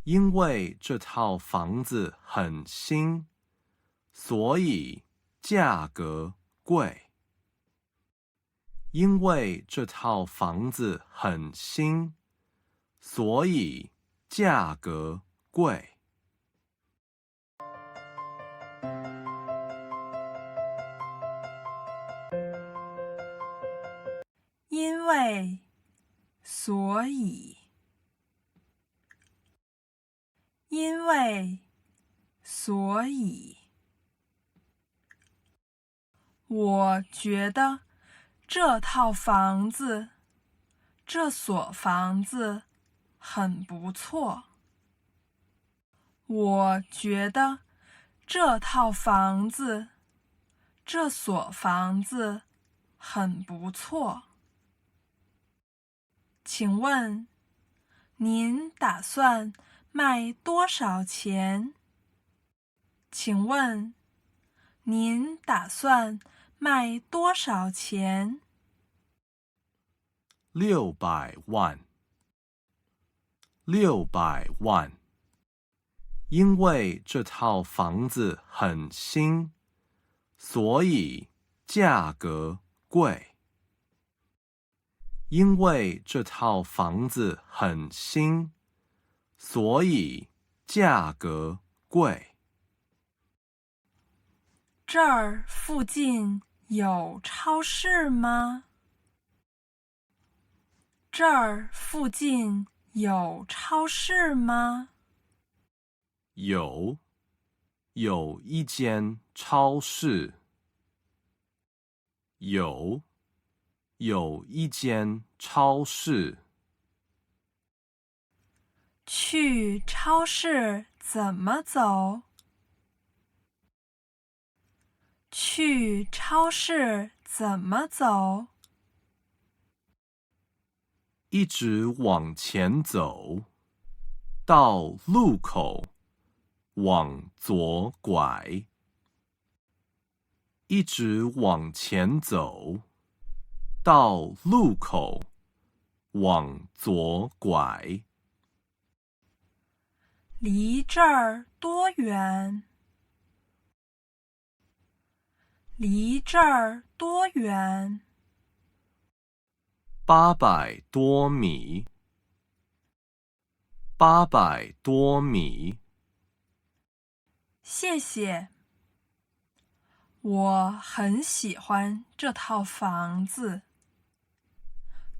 因为这套房子很新，所以价格贵。因为这套房子很新，所以价格贵。因为，所以。因为，所以。我觉得这套房子，这所房子很不错。我觉得这套房子，这所房子很不错。请问，您打算卖多少钱？请问，您打算卖多少钱600万，600万。因为这套房子很新，所以价格贵。因为这套房子很新，所以价格贵。这儿附近有超市吗？这儿附近有超市吗？有一间超市。有一间超市。去超市怎么走？去超市怎么走？一直往前走，到路口往左拐。一直往前走，到路口往左拐。离这儿多远？离这儿多远800多米。800多米。谢谢。我很喜欢这套房子，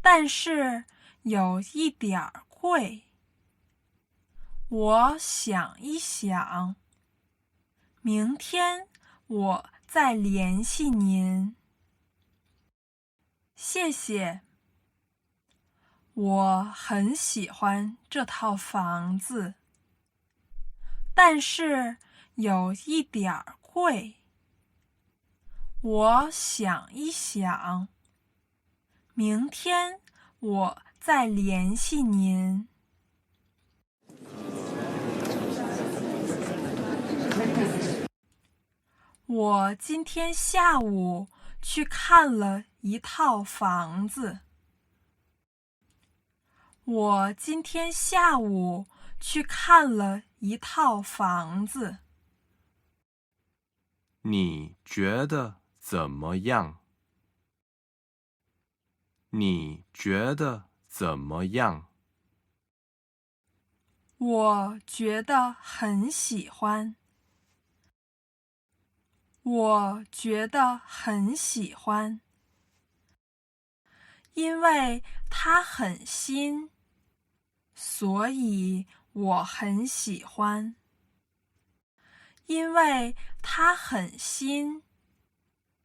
但是有一点儿贵。我想一想，明天我再联系您。谢谢。我很喜欢这套房子，但是有一点儿贵。我想一想，明天我再联系您。我今天下午去看了一套房子。我今天下午去看了一套房子。你觉得怎么样？你觉得怎么样？我觉得很喜欢。我觉得很喜欢，因为它很新，所以我很喜欢。因为它很新，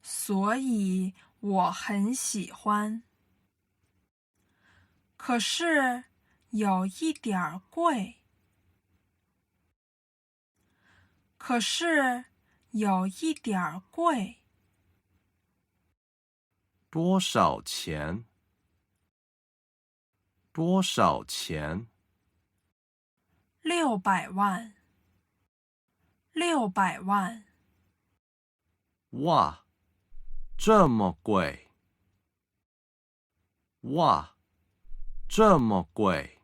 所以我很喜欢。可是有一点儿贵。可是有一点儿贵。多少钱？多少钱600万。600万。哇，这么贵！哇，这么贵！